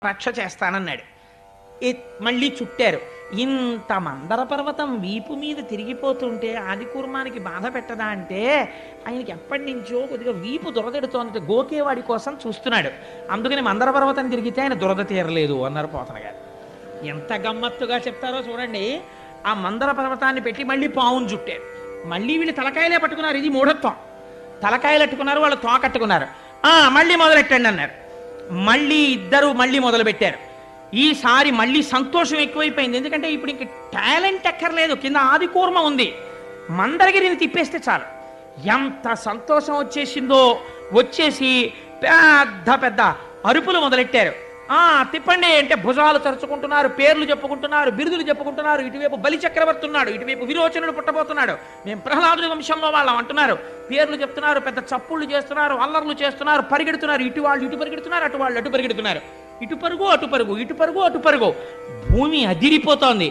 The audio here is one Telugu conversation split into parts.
రక్ష చేస్తానన్నాడు. మళ్ళీ చుట్టారు. ఇంత మందర పర్వతం వీపు మీద తిరిగిపోతుంటే ఆదికూర్మానికి బాధ పెట్టదా అంటే ఆయనకి ఎప్పటి నుంచో కొద్దిగా వీపు దురదెడుతోందంటే గోకేవాడి కోసం చూస్తున్నాడు. అందుకని మందర పర్వతం తిరిగితే ఆయన దురద తీరలేదు అన్నారు పోతన గారు. ఎంత గమ్మత్తుగా చెప్తారో చూడండి. ఆ మందర పర్వతాన్ని పెట్టి మళ్ళీ పావును చుట్టారు. మళ్ళీ వీళ్ళు తలకాయలే పట్టుకున్నారు. ఇది మూఢత్వం. తలకాయలు అట్టుకున్నారు, వాళ్ళు తోకట్టుకున్నారు. మళ్ళీ మొదలెట్టండి అన్నారు. మళ్ళీ ఇద్దరు మళ్ళీ మొదలుపెట్టారు. ఈసారి మళ్ళీ సంతోషం ఎక్కువైపోయింది. ఎందుకంటే ఇప్పుడు ఇంక టాలెంట్ ఎక్కర్లేదు, కింద ఆదికూర్మ ఉంది, మందరగిరిని తిప్పేస్తే చాలు. ఎంత సంతోషం వచ్చేసిందో. వచ్చేసి పెద్ద పెద్ద అరుపులు మొదలెట్టారు. తిప్పండి అంటే భుజాలు తరుచుకుంటున్నారు, పేర్లు చెప్పుకుంటున్నారు, బిరుదులు చెప్పుకుంటున్నారు. ఇటువైపు బలి చక్రవర్తి ఉన్నాడు, ఇటువైపు విరోచనుడు పుట్టబోతున్నాడు, మేము ప్రహ్లాదుడి వంశంలో వాళ్ళం అంటున్నారు. పేర్లు చెప్తున్నారు, పెద్ద చప్పుళ్ళు చేస్తున్నారు, అల్లర్లు చేస్తున్నారు, పరిగెడుతున్నారు. ఇటు వాళ్ళు ఇటు పరిగెడుతున్నారు, అటు వాళ్ళు అటు పరిగెడుతున్నారు. ఇటు పరుగు అటు పరుగు, ఇటు పరుగు అటు పరుగు. భూమి అదిరిపోతోంది.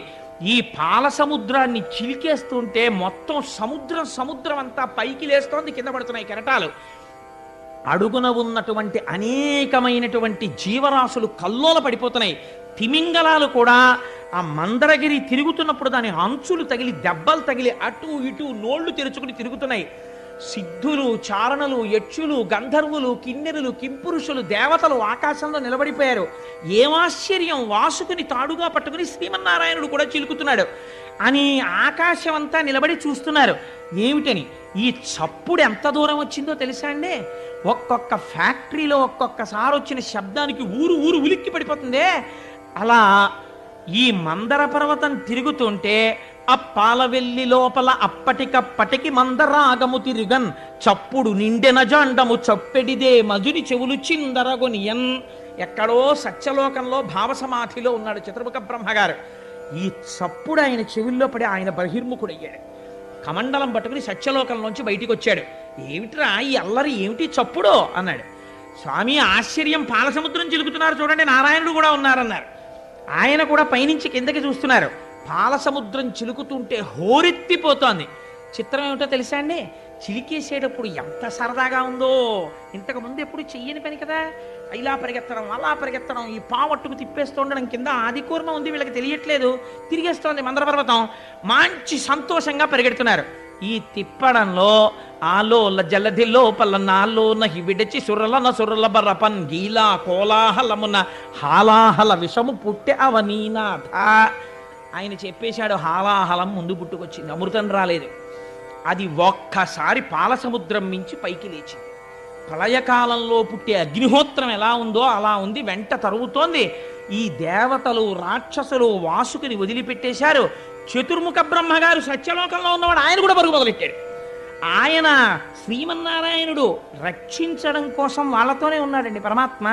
ఈ పాల సముద్రాన్ని చిలికేస్తుంటే మొత్తం సముద్రం అంతా పైకి లేస్తోంది, కింద పడుతున్నాయి కెరటాలు. అడుగున ఉన్నటువంటి అనేకమైనటువంటి జీవరాశులు కల్లోల పడిపోతున్నాయి. తిమింగలాలు కూడా ఆ మందరగిరి తిరుగుతున్నప్పుడు దాని అంచులు తగిలి, దెబ్బలు తగిలి అటు ఇటు నోళ్లు తెరుచుకుని తిరుగుతున్నాయి. సిద్ధులు, చారణులు, యక్షులు, గంధర్వులు, కిన్నెరులు, కింపురుషులు, దేవతలు ఆకాశంలో నిలబడిపోయారు. ఏమాశ్చర్యం! వాసుకుని తాడుగా పట్టుకుని శ్రీమన్నారాయణుడు కూడా చిలుకుతున్నాడు అని ఆకాశం అంతా నిలబడి చూస్తున్నారు. ఏమిటని? ఈ చప్పుడు ఎంత దూరం వచ్చిందో తెలుసా అండి? ఒక్కొక్క ఫ్యాక్టరీలో ఒక్కొక్కసారి వచ్చిన శబ్దానికి ఊరు ఊరు ఉలిక్కి పడిపోతుందే. అలా ఈ మందర పర్వతం తిరుగుతుంటే అప్పాలవెల్లి లోపల అప్పటికప్పటికి మందరాగము తిరుగన్ చప్పుడు నిండెన జాండము చప్పెడిదే మధుని చెవులు చిందరగొనియన్. ఎక్కడో సత్యలోకంలో భావసమాధిలో ఉన్నాడు చతుర్ముఖ బ్రహ్మగారు. ఈ చప్పుడు ఆయన చెవుల్లో పడి ఆయన బహిర్ముఖుడయ్యాడు. కమండలం పట్టుకుని సత్యలోకంలోంచి బయటికి వచ్చాడు. ఏమిట్రా ఈ అల్లరి, ఏమిటి చప్పుడు అన్నాడు. స్వామి ఆశ్చర్యం, పాలసముద్రం చిలుకుతున్నారు చూడండి, నారాయణుడు కూడా ఉన్నారన్నారు. ఆయన కూడా పైనుంచి కిందకి చూస్తున్నారు. పాలసముద్రం చిలుకుతుంటే హోరెత్తిపోతోంది. చిత్రం ఏమిటో తెలుసా అండి? చిలికేసేటప్పుడు ఎంత సరదాగా ఉందో. ఇంతకుముందు ఎప్పుడు చెయ్యని పని కదా. ఇలా పరిగెత్తడం, అలా పరిగెత్తడం, ఈ పావట్టుకు తిప్పేస్తుండడం. కింద ఆదికూర్మ ఉంది, వీళ్ళకి తెలియట్లేదు, తిరిగేస్తోంది మందర పర్వతం. మంచి సంతోషంగా పరిగెడుతున్నారు. ఈ తిప్పడంలో ఆలోల జలధి లోపల నాలోన విడచి సురలన సురల బరపన్ గీలా కోలాహలమున హాలాహల విషము పుట్టె అవనీనాథ. ఆయన చెప్పేశాడు, హాలాహలం ముందు పుట్టుకొచ్చింది, అమృతం రాలేదు. అది ఒక్కసారి పాలసముద్రం మించి పైకి లేచింది. ప్రళయకాలంలో పుట్టే అగ్నిహోత్రం ఎలా ఉందో అలా ఉంది, వెంట తరుగుతోంది. ఈ దేవతలు, రాక్షసులు వాసుకుని వదిలిపెట్టేశారు. చతుర్ముఖ బ్రహ్మగారు సత్యలోకంలో ఉన్నవాడు, ఆయన కూడా పరుగు మొదలెట్టాడు. ఆయన శ్రీమన్నారాయణుడు రక్షించడం కోసం వాళ్ళతోనే ఉన్నాడండి పరమాత్మ.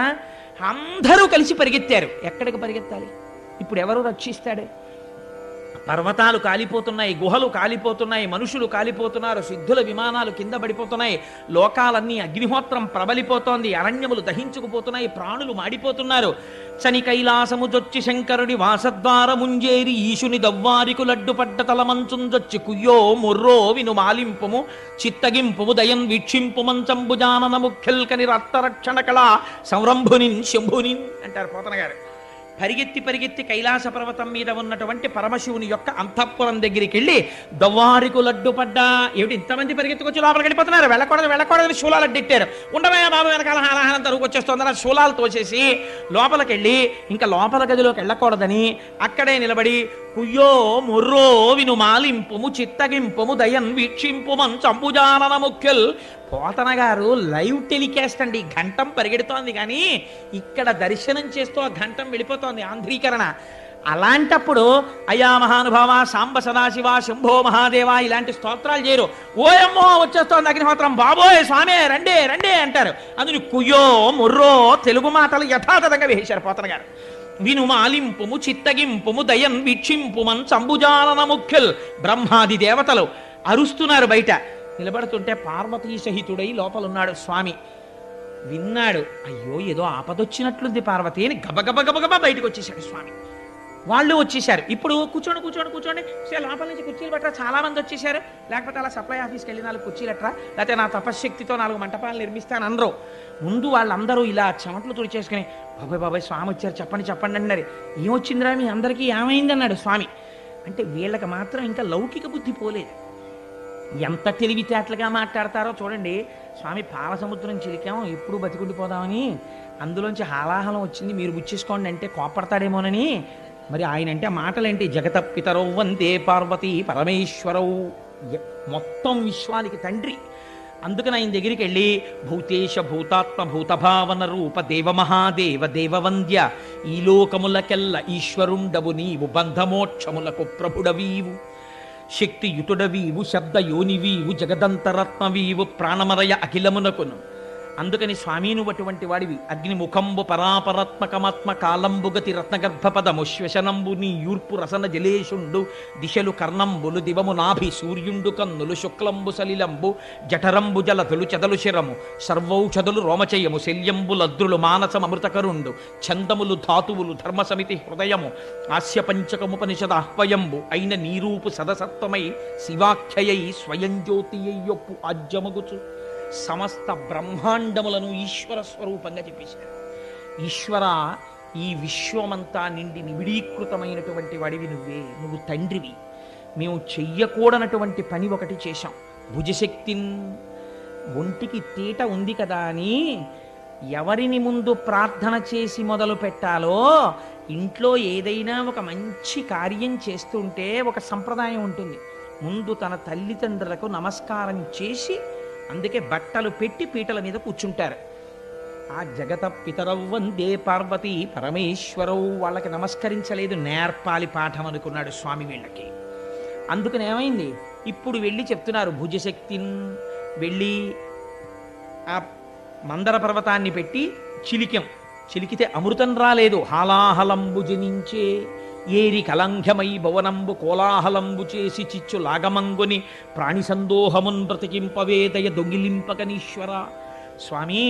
అందరూ కలిసి పరిగెత్తారు. ఎక్కడికి పరిగెత్తాలి? ఇప్పుడు ఎవరు రక్షిస్తాడు? పర్వతాలు కాలిపోతున్నాయి, గుహలు కాలిపోతున్నాయి, మనుషులు కాలిపోతున్నారు, సిద్ధుల విమానాలు కింద పడిపోతున్నాయి, లోకాలన్నీ అగ్నిహోత్రం ప్రబలిపోతోంది, అరణ్యములు దహించుకుపోతున్నాయి, ప్రాణులు మాడిపోతున్నారు. శని కైలాసము జొచ్చి శంకరుడి వాసద్వారముంజేరి ఈశుని దవ్వారికు లడ్డుపడ్డ తలమంచుంజొచ్చి కుయ్యో మొర్రో విను మాలింపుము చిత్తగింపుము దయం వీక్షింపు మంచంబుజానన ముఖ్యల్కని రక్తరక్షణ కళ సంరంభునిన్ శంభునిన్ అంటారు పోతన గారు. పరిగెత్తి కైలాస పర్వతం మీద ఉన్నటువంటి పరమశివుని యొక్క అంతఃపురం దగ్గరికి వెళ్ళి దవ్వారికు లడ్డుపడ్డా. ఏమిటి ఇంతమంది పరిగెత్తుకొచ్చి లోపలికి వెళ్ళిపోతున్నారు? వెళ్ళకూడదని శూలాలు అడ్డెట్టారు. ఉండవయ్యా బాబు, వెనకాల హాలాహలం తరుగు వచ్చేస్తుందని శూలాలు తోసేసి లోపలికి వెళ్ళి ఇంకా లోపల గదిలోకి వెళ్ళకూడదని అక్కడే నిలబడి కుయ్యో మొర్రో విను మాలింపుము చిత్తగింపుము దయన్ వీక్షింపు మంచంబుజానన ముఖ్యల్. పోతన గారు లైవ్ టెలికాస్ట్ అండి, ఘంటం పరిగెడుతోంది కానీ ఇక్కడ దర్శనం చేస్తూ ఆ ఘంటం వెళ్ళిపోతోంది, ఆంధ్రీకరణ. అలాంటప్పుడు అయా మహానుభావ, సాంబ సదాశివ, శంభో మహాదేవ ఇలాంటి స్తోత్రాలు చేయరు. ఓయమ్మో వచ్చేస్తోంది అగ్నిహోత్రం, బాబోయ్ స్వామి రండే రండే అంటారు. అందుని కుయ్యో మొర్రో తెలుగు మాటలు యథాతథంగా వేశారు పోతన గారు. విను మాలింపుము చిత్తగింపుము దయన్ వీక్షింపుమన్ సంబుజానన ముఖ్యల్. బ్రహ్మాది దేవతలు అరుస్తున్నారు బయట. నిలబడుతుంటే పార్వతీ సహితుడై లోపలున్నాడు స్వామి. విన్నాడు, అయ్యో ఏదో ఆపదొచ్చినట్లుంది పార్వతి అని గబగబ బయటకు వచ్చేసాడు స్వామి. వాళ్ళు వచ్చేసారు. ఇప్పుడు కూర్చోండి లోపల నుంచి కుర్చీలు పట్టరా, చాలా మంది వచ్చేసారు. లేకపోతే అలా సప్లై ఆఫీస్కి వెళ్ళి 4 కుర్చీలు ఎట్రా, లేకపోతే నా తపశ్శక్తితో 4 మంటపాలు నిర్మిస్తాను అనరు. ముందు వాళ్ళందరూ ఇలా చెమట్లు తుడిచేసుకుని బాబాయ్ బాబాయ్ స్వామి వచ్చారు, చెప్పండి చెప్పండి అన్నారు. ఏమొచ్చిందిరా మీ అందరికీ, ఏమైంది అన్నాడు స్వామి. అంటే వీళ్ళకి మాత్రం ఇంకా లౌకిక బుద్ధి పోలేదు. ఎంత తెలివితేటలుగా మాట్లాడతారో చూడండి. స్వామి పాలసముద్రం చిలికాం, ఎప్పుడు బతికుండిపోదామని, అందులోంచి హాలాహలం వచ్చింది, మీరు గుచ్చేసుకోండి అంటే కోపడతాడేమోనని. మరి ఆయన అంటే మాటలేంటి, జగత పితరౌ వందే పార్వతీ పరమేశ్వరౌ, మొత్తం విశ్వానికి తండ్రి. అందుకని ఆయన దగ్గరికి వెళ్ళి భూతేశ భూతాత్మ భూతభావన రూప దేవమహాదేవ దేవవంద్య, ఈ లోకములకెల్ల ఈశ్వరుండవు నీవు, బంధమోక్షములకు ప్రభుడవీవు, శక్తియుతుడవీవు, శబ్దయోనివీవు, జగదంతరత్నవీవు, ప్రాణమరయ అఖిలమునకును. అందుకని స్వామి నువ్వు అటువంటి వాడివి. అగ్నిముఖంబు పరాపరాత్మకమాత్మ కాలంబుగతి రత్నగర్భపదము శ్వశనంబు నీ యూర్పు రసన జలేషుండు, దిశలు కర్ణంబులు దివము నాభి సూర్యుండు కన్నులు, శుక్లంబు సలిలంబు జఠరంబు జలతులు చెదలు శిరము, సర్వౌషధులు రోమచయము, శల్యంబులద్రులు మానసమృతకరుండు, ఛందములు ధాతువులు ధర్మసమితి హృదయము, ఆస్య పంచకముపనిషద ఆహ్వయంబు అయిన నీరూపు సదసత్వమై శివాఖ్యయై స్వయం జ్యోతియ్యొప్పు ఆజ్యమగుచు, సమస్త బ్రహ్మాండములను ఈశ్వర స్వరూపంగా చెప్పేశారు. ఈశ్వర, ఈ విశ్వమంతా నిండి నివిడీకృతమైనటువంటి వాడివి నువ్వే, నువ్వు తండ్రివి. మేము చెయ్యకూడనటువంటి పని ఒకటి చేశాం. భుజశక్తిన్, ఒంటికి తీట ఉంది కదా అని ఎవరిని ముందు ప్రార్థన చేసి మొదలు పెట్టాలో, ఇంట్లో ఏదైనా ఒక మంచి కార్యం చేస్తుంటే ఒక సంప్రదాయం ఉంటుంది. ముందు తన తల్లిదండ్రులకు నమస్కారం చేసి, అందుకే బట్టలు పెట్టి పీటల మీద కూర్చుంటారు. ఆ జగత పితరౌ వందే పార్వతీ పరమేశ్వరవు, వాళ్ళకి నమస్కరించలేదు, నేర్పాలి పాఠం అనుకున్నాడు స్వామి వీళ్ళకి. అందుకని ఏమైంది, ఇప్పుడు వెళ్ళి చెప్తున్నారు భుజశక్తిని. వెళ్ళి ఆ మందర పర్వతాన్ని పెట్టి చిలికితే అమృతం రాలేదు, హాలాహలంబు జనించే, ఏరి కలంఘమై భవనంబు కోలాహలంబు చేసి చిచ్చు లాగమంగుని, ప్రాణి సందోహమున్ బ్రతికింపవేదయ దొంగిలింపకనీశ్వర. స్వామి,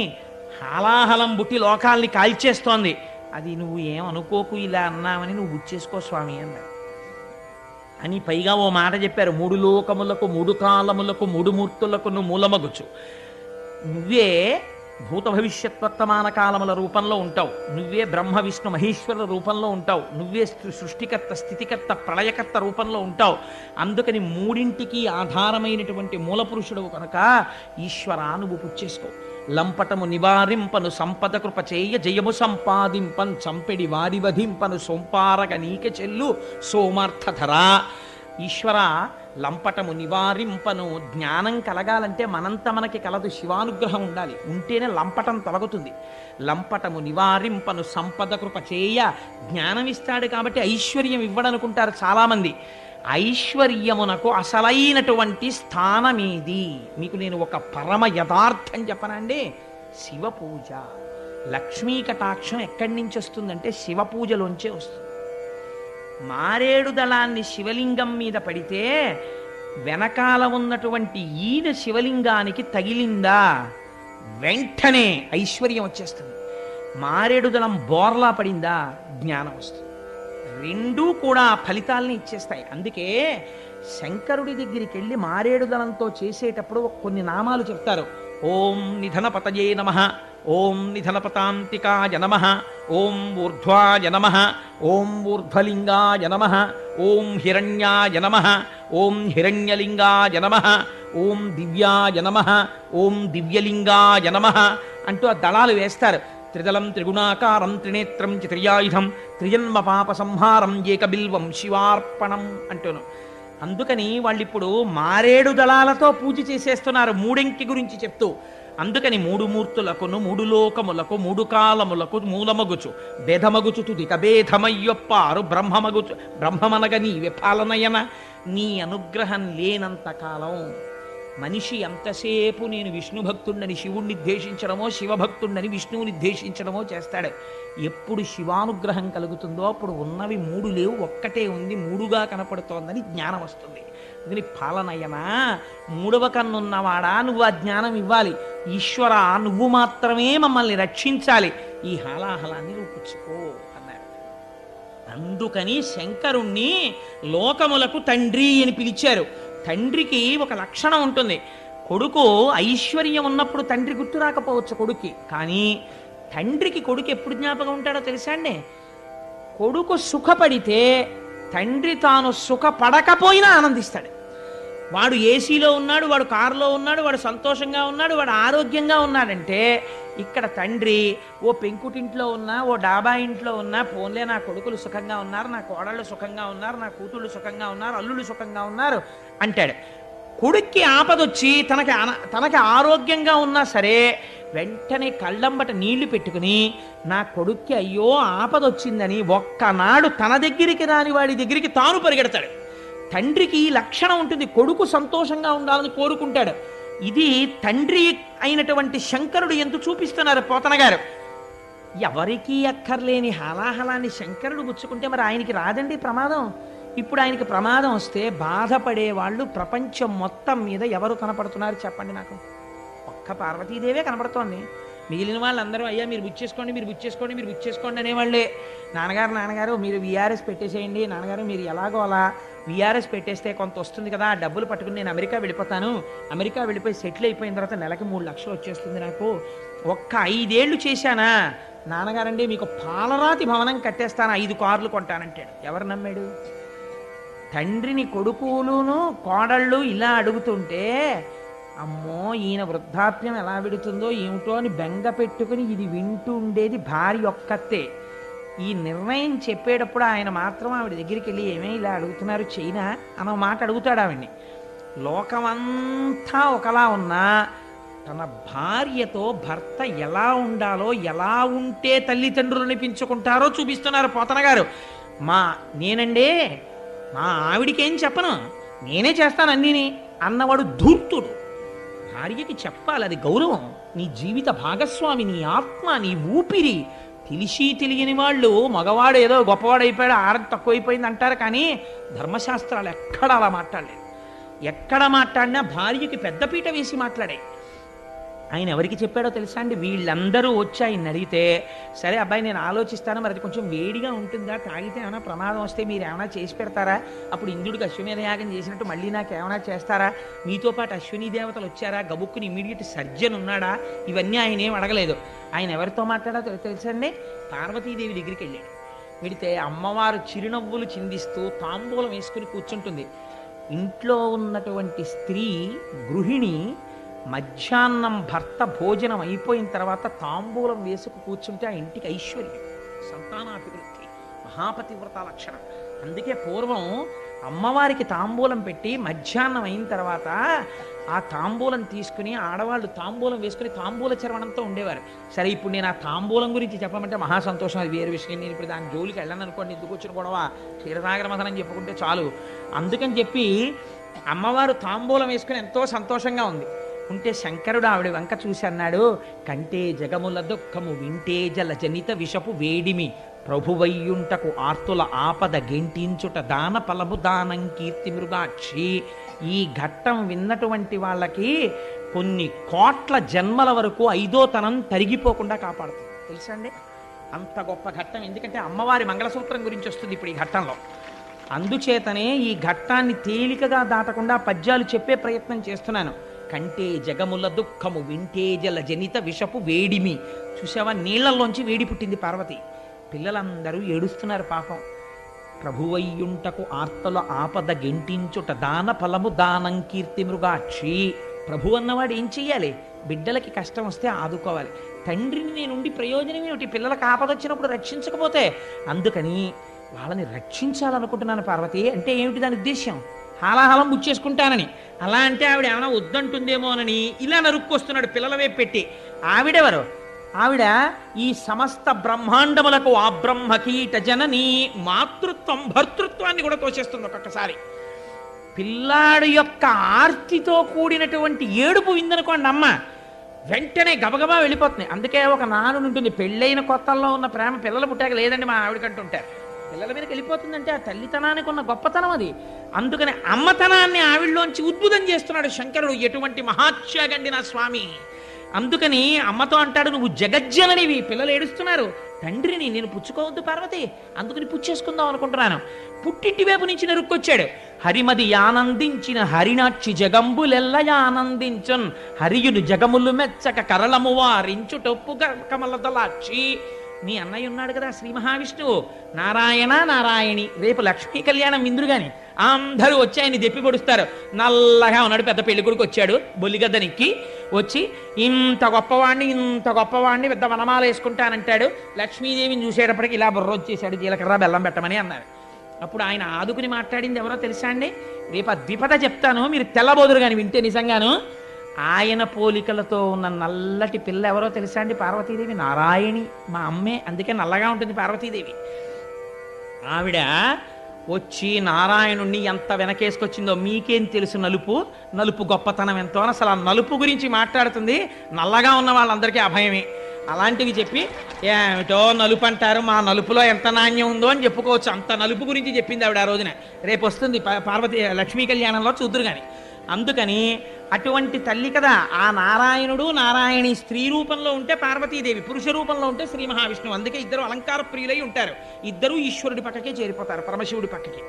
హాలాహలం బుట్టి లోకాల్ని కాల్చేస్తోంది, అది నువ్వు ఏమనుకోకు, ఇలా అన్నామని నువ్వు గుచ్చేసుకో స్వామి అన్నారు. అని పైగా ఓ మాట చెప్పారు, మూడు లోకములకు మూడు కాలములకు మూడు మూర్తులకు మూలమగుచు, నువ్వే భూత భవిష్యత్ వర్తమాన కాలముల రూపంలో ఉంటావు, నువ్వే బ్రహ్మ విష్ణు మహేశ్వర రూపంలో ఉంటావు, నువ్వే సృష్టికర్త స్థితికర్త ప్రళయకర్త రూపంలో ఉంటావు. అందుకని మూడింటికి ఆధారమైనటువంటి మూలపురుషుడు కనుక ఈశ్వర నువ్వు పుచ్చేసుకో. లంపటము నివారింపను సంపద కృప చేయ జయము సంపాదింపన్, చంపెడి వారి వధింపను సోంపారగ నీక చెల్లు సోమార్థధరా. ఈశ్వర, లంపటము నివారింపను, జ్ఞానం కలగాలంటే మనంత మనకి కలదు, శివానుగ్రహం ఉండాలి, ఉంటేనే లంపటం తొలగుతుంది. లంపటము నివారింపను సంపద కృప చేయ, జ్ఞానం ఇస్తాడు కాబట్టి ఐశ్వర్యం ఇవ్వడనుకుంటారు చాలామంది. ఐశ్వర్యమునకు అసలైనటువంటి స్థానమేది? మీకు నేను ఒక పరమ యథార్థం చెప్పనండి. శివ పూజ. లక్ష్మీ కటాక్షం ఎక్కడి నుంచి వస్తుందంటే శివ పూజలోంచే వస్తుంది. మారేడు దళాన్ని శివలింగం మీద పడితే వెనకాల ఉన్నటువంటి ఈన శివలింగానికి తగిలిందా, వెంటనే ఐశ్వర్యం వచ్చేస్తుంది. మారేడు దళం బోర్లా పడిందా, జ్ఞానం వస్తుంది. రెండూ కూడా ఫలితాలని ఇచ్చేస్తాయి. అందుకే శంకరుడి దగ్గరికి వెళ్ళి మారేడు దళంతో చేసేటప్పుడు కొన్ని నామాలు చెప్తారు. ఓం నిధనపతయే నమః, ఓం నిధనపతాంతికాయ నమః, ఓం ఊర్ధ్వాయ నమః, ఓం ఊర్ధ్వలింగాయ నమః, ఓం హిరణ్యాయ నమః, ఓం హిరణ్యలింగాయ నమః, ఓం దివ్యాయ నమః, ఓం దివ్యలింగాయ నమః అంటూ ఆ దళాలు వేస్తారు. త్రిదళం త్రిగుణాకారం త్రినేత్రం త్రియాయుధం త్రిజన్మ పాప సంహారం ఏకబిల్వం శివార్పణం అంటూను. అందుకని వాళ్ళు ఇప్పుడు మారేడు దళాలతో పూజ చేసేస్తున్నారు మూడెంకి గురించి చెప్తూ. అందుకని మూడు మూర్తులకును మూడు లోకములకు మూడు కాలములకు మూలమగుచు భేదమగుచు తుదిక భేదమయ్యొప్పారు బ్రహ్మమనగ నీవే పాలనయన. నీ అనుగ్రహం లేనంత కాలం మనిషి ఎంతసేపు నేను విష్ణు భక్తుడని శివుణ్ణి ద్వేషించడమో, శివభక్తుడని విష్ణువుని ద్వేషించడమో చేస్తాడు. ఎప్పుడు శివానుగ్రహం కలుగుతుందో అప్పుడు ఉన్నవి మూడు లేవు, ఒక్కటే ఉంది, మూడుగా కనపడుతోందని జ్ఞానం వస్తుంది. అందుకని పాలనయనా, మూడవ కన్నున్నవాడా నువ్వు ఆ జ్ఞానం ఇవ్వాలి. ఈశ్వర, నువ్వు మాత్రమే మమ్మల్ని రక్షించాలి, ఈ హాలాహలాన్ని నువ్వు పుచ్చుకో అన్నాడు. అందుకని శంకరుణ్ణి లోకములకు తండ్రి అని పిలిచారు. తండ్రికి ఒక లక్షణం ఉంటుంది. కొడుకు ఐశ్వర్యం ఉన్నప్పుడు తండ్రి గుర్తు రాకపోవచ్చు కొడుక్కి, కానీ తండ్రికి కొడుకు ఎప్పుడు జ్ఞాపకం ఉంటాడో తెలుసా అండి? కొడుకు సుఖపడితే తండ్రి తాను సుఖపడకపోయినా ఆనందిస్తాడు. వాడు ఏసీలో ఉన్నాడు, వాడు కారులో ఉన్నాడు, వాడు సంతోషంగా ఉన్నాడు, వాడు ఆరోగ్యంగా ఉన్నాడంటే ఇక్కడ తండ్రి ఓ పెంకుటింట్లో ఉన్నా, ఓ డాబా ఇంట్లో ఉన్నా, పోన్లే నా కొడుకులు సుఖంగా ఉన్నారు, నా కోడళ్ళు సుఖంగా ఉన్నారు, నా కూతుళ్ళు సుఖంగా ఉన్నారు, అల్లుళ్ళు సుఖంగా ఉన్నారు అంటాడు. కొడుక్కి ఆపదొచ్చి తనకి ఆరోగ్యంగా ఉన్నా సరే వెంటనే కళ్ళంబట నీళ్లు పెట్టుకుని నా కొడుక్కి అయ్యో ఆపదొచ్చిందని ఒక్కనాడు తన దగ్గరికి రాని వాడి దగ్గరికి తాను పరిగెడతాడు. తండ్రికి ఈ లక్షణం ఉంటుంది, కొడుకు సంతోషంగా ఉండాలని కోరుకుంటాడు. ఇది తండ్రి అయినటువంటి శంకరుడు ఎంత చూపిస్తున్నారు పోతన గారు. ఎవరికీ అక్కర్లేని హలాహలాన్ని శంకరుడు పుచ్చుకుంటే మరి ఆయనకి రాదండి ప్రమాదం? ఇప్పుడు ఆయనకి ప్రమాదం వస్తే బాధపడే వాళ్ళు ప్రపంచం మొత్తం మీద ఎవరు కనపడుతున్నారు చెప్పండి నాకు? ఒక్క పార్వతీదేవే కనపడుతోంది. మిగిలిన వాళ్ళందరూ అయ్యా మీరు బుక్ చేసుకోండి, మీరు బుక్ చేసుకోండి, మీరు బుక్ చేసుకోండి అనేవాళ్ళే. నాన్నగారు మీరు విఆర్ఎస్ పెట్టేసేయండి, నాన్నగారు మీరు ఎలాగో అలా విఆర్ఎస్ పెట్టేస్తే కొంత వస్తుంది కదా, ఆ డబ్బులు పట్టుకుని నేను అమెరికా వెళ్ళిపోతాను, అమెరికా వెళ్ళిపోయి సెటిల్ అయిపోయిన తర్వాత నెలకి 3 లక్షలు వచ్చేస్తుంది నాకు, ఒక్క 5 ఏళ్ళు చేశానా నాన్నగారండి మీకు పాలరాతి భవనం కట్టేస్తాను, 5 కార్లు కొంటానంటాడు. ఎవరు నమ్మాడు? తండ్రిని కొడుకులును కోడళ్ళు ఇలా అడుగుతుంటే అమ్మో ఈయన వృద్ధాప్యం ఎలా విడుతుందో ఏమిటో అని బెంగ పెట్టుకుని ఇది వింటూ ఉండేది భార్య ఒక్కతే. ఈ నిర్ణయం చెప్పేటప్పుడు ఆయన మాత్రం ఆవిడ దగ్గరికి వెళ్ళి ఏమే ఇలా అడుగుతున్నారు చైనా అన్న మాట అడుగుతాడు ఆవిడ్ని. లోకమంతా ఒకలా ఉన్నా తన భార్యతో భర్త ఎలా ఉండాలో, ఎలా ఉంటే తల్లిదండ్రులు అనిపించుకుంటారో చూపిస్తున్నారు పోతన గారు. నేనండే మా ఆవిడికేం చెప్పను, నేనే చేస్తాను అన్నీని అన్నవాడు ధూర్తుడు. భార్యకి చెప్పాలి, అది గౌరవం. నీ జీవిత భాగస్వామి, నీ ఆత్మ, నీ ఊపిరి. తెలిసి తెలియని వాళ్ళు మగవాడు ఏదో గొప్పవాడు అయిపోయాడు, ఆడది తక్కువైపోయింది అంటారు, కానీ ధర్మశాస్త్రాలు ఎక్కడ అలా మాట్లాడలేదు. ఎక్కడ మాట్లాడినా భార్యకి పెద్దపీట వేసి మాట్లాడాయి. ఆయన ఎవరికి చెప్పాడో తెలుసా అండి? వీళ్ళందరూ వచ్చి ఆయన అడిగితే, సరే అబ్బాయి నేను ఆలోచిస్తాను, మరి అది కొంచెం వేడిగా ఉంటుందా, తాగితే ఏమైనా ప్రమాదం వస్తే మీరు ఏమైనా చేసి పెడతారా, అప్పుడు ఇంద్రుడికి అశ్వమేధ యాగం చేసినట్టు మళ్ళీ నాకు ఏమైనా చేస్తారా, మీతో పాటు అశ్విని దేవతలు వచ్చారా, గబుక్కుని ఇమీడియట్ సర్జన్ ఉన్నాడా, ఇవన్నీ ఆయన ఏం అడగలేదు. ఆయన ఎవరితో మాట్లాడాలో తెలుసండి? పార్వతీదేవి దగ్గరికి వెళ్ళాడు. వెళితే అమ్మవారు చిరునవ్వులు చిందిస్తూ తాంబూలం వేసుకుని కూర్చుంటుంది. ఇంట్లో ఉన్నటువంటి స్త్రీ గృహిణి మధ్యాహ్నం భర్త భోజనం అయిపోయిన తర్వాత తాంబూలం వేసుకు కూర్చుంటే ఆ ఇంటికి ఐశ్వర్యం, సంతానాభివృద్ధి, మహాపతివ్రత లక్షణం. అందుకే పూర్వం అమ్మవారికి తాంబూలం పెట్టి మధ్యాహ్నం అయిన తర్వాత ఆ తాంబూలం తీసుకుని ఆడవాళ్ళు తాంబూలం వేసుకుని తాంబూల చర్వణంతో ఉండేవారు. సరే ఇప్పుడు నేను ఆ తాంబూలం గురించి చెప్పమంటే మహా సంతోషం, అది వేరే విషయం. నేను ఇప్పుడు దాని జోలికి వెళ్ళను అనుకోండి, ఎందుకు వచ్చిన గొడవ, క్షీరసాగర మథనం చెప్పుకుంటే చాలు. అందుకని చెప్పి అమ్మవారు తాంబూలం వేసుకుని ఎంతో సంతోషంగా ఉంటే శంకరుడు ఆవిడ వంక చూసి అన్నాడు, కంటే జగముల దుఃఖము వింటే జల జనిత విషపు వేడిమి ప్రభువయ్యుంటకు ఆర్తుల ఆపద గెంటించుట దాన ఫలము దానం కీర్తి మృగాక్షి. ఈ ఘట్టం విన్నటువంటి వాళ్ళకి కొన్ని కోట్ల జన్మల వరకు 5వ తనం తరిగిపోకుండా కాపాడుతుంది. తెలుసా అండి? అంత గొప్ప ఘట్టం. ఎందుకంటే అమ్మవారి మంగళసూత్రం గురించి వస్తుంది ఇప్పుడు ఈ ఘట్టంలో. అందుచేతనే ఈ ఘట్టాన్ని తేలికగా దాటకుండా పద్యాలు చెప్పే ప్రయత్నం చేస్తున్నాను. కంటే జగముల దుఃఖము వింటే జల జనిత విషపు వేడిమి. చూసావా, నీళ్లలోంచి వేడి పుట్టింది పార్వతి. పిల్లలందరూ ఏడుస్తున్నారు పాపం. ప్రభువయ్యుంటకు ఆర్తల ఆపద గెంటించుట దాన ఫలము దానం కీర్తి మృగాక్షి. ప్రభు అన్నవాడు ఏం చెయ్యాలి? బిడ్డలకి కష్టం వస్తే ఆదుకోవాలి. తండ్రిని నేనుండి ప్రయోజనం ఏమిటి? పిల్లలకు ఆపద వచ్చినప్పుడు రక్షించకపోతే. అందుకని వాళ్ళని రక్షించాలనుకుంటున్నాను పార్వతి. అంటే ఏమిటి దాని ఉద్దేశ్యం? హాలాహలం బుచ్చేసుకుంటానని. అలా అంటే ఆవిడ ఏమైనా వద్దంటుందేమోనని ఇలా నరుక్కొస్తున్నాడు పిల్లల వైపు పెట్టి. ఆవిడెవరు? ఆవిడ ఈ సమస్త బ్రహ్మాండములకు ఆ బ్రహ్మకీట జనని. మాతృత్వం భర్తృత్వాన్ని కూడా తోచేస్తుంది ఒక్కొక్కసారి. పిల్లాడు యొక్క ఆర్తితో కూడినటువంటి ఏడుపు విందనుకోండి అమ్మ, వెంటనే గబగబా వెళ్ళిపోతుంది. అందుకే ఒక నానుడు ఉంటుంది, పెళ్ళైన కొత్తల్లో ఉన్న ప్రేమ పిల్లలు పుట్టాక లేదండి మా ఆవిడకంటుంటారు. పిల్లల మీదకి వెళ్ళిపోతుందంటే ఆ తల్లితనానికి ఉన్న గొప్పతనం అది. అందుకని అమ్మతనాన్ని ఆవిడలోంచి ఉద్భుతం చేస్తున్నాడు శంకరుడు. ఎటువంటి మహాత్యాగండి నా స్వామి! అందుకని అమ్మతో అంటాడు, నువ్వు జగజ్జననివి, పిల్లలు ఏడుస్తున్నారు, తండ్రిని నేను పుచ్చుకోవద్దు పార్వతి, అందుకని పుచ్చేసుకుందాం అనుకుంటున్నాను. పుట్టింటి వైపు నుంచి నెరుక్కొచ్చాడు. హరిమది ఆనందించిన హరినాక్షి జగంబులెల్ల ఆనందించున్, హరియును జగములు మెచ్చక కరళము వారించు టొప్పు కమలదలాక్షి. నీ అన్నయ్య ఉన్నాడు కదా శ్రీ మహావిష్ణువు, నారాయణ నారాయణి. రేపు లక్ష్మీ కళ్యాణం ఇంద్రుగాని అందరూ వచ్చి ఆయన్ని దెప్పి పొడుస్తారు. నల్లగా ఉన్నాడు, పెద్ద పెళ్లి కొడుకు వచ్చాడు, బొల్లిగద్దనికి వచ్చి ఇంత గొప్పవాడిని పెద్ద వనమాల వేసుకుంటానంటాడు. లక్ష్మీదేవిని చూసేటప్పటికి ఇలా బుర్ర వచ్చేసాడు, జీలకర్ర బెల్లం పెట్టమని అన్నారు. అప్పుడు ఆయన ఆదుకుని మాట్లాడింది ఎవరో తెలుసా అండి? రేపు ఆ ద్విపద చెప్తాను, మీరు తెల్లబోదురు కానీ వింటే నిజంగాను. ఆయన పోలికలతో ఉన్న నల్లటి పిల్ల ఎవరో తెలుసా అండి? పార్వతీదేవి, నారాయణి, మా అమ్మే, అందుకే నల్లగా ఉంటుంది పార్వతీదేవి. ఆవిడ వచ్చి నారాయణుణ్ణి ఎంత వెనకేసుకొచ్చిందో మీకేం తెలుసు, నలుపు గొప్పతనం ఎంతో అని అసలు ఆ నలుపు గురించి మాట్లాడుతుంది. నల్లగా ఉన్న వాళ్ళందరికీ అభయమే. అలాంటివి చెప్పి ఏమిటో నలుపు అంటారు, మా నలుపులో ఎంత నాణ్యం ఉందో అని చెప్పుకోవచ్చు. అంత నలుపు గురించి చెప్పింది ఆవిడ ఆ రోజున. రేపు వస్తుంది పార్వతీ లక్ష్మీ కళ్యాణంలో చూద్దురు కానీ. అందుకని అటువంటి తల్లి కదా ఆ నారాయణుడు. నారాయణి స్త్రీ రూపంలో ఉంటే పార్వతీదేవి, పురుష రూపంలో ఉంటే శ్రీ మహావిష్ణువు. అందుకే ఇద్దరు అలంకార ప్రియులై ఉంటారు, ఇద్దరూ ఈశ్వరుడి పక్కకే చేరిపోతారు, పరమశివుడి పక్కకి.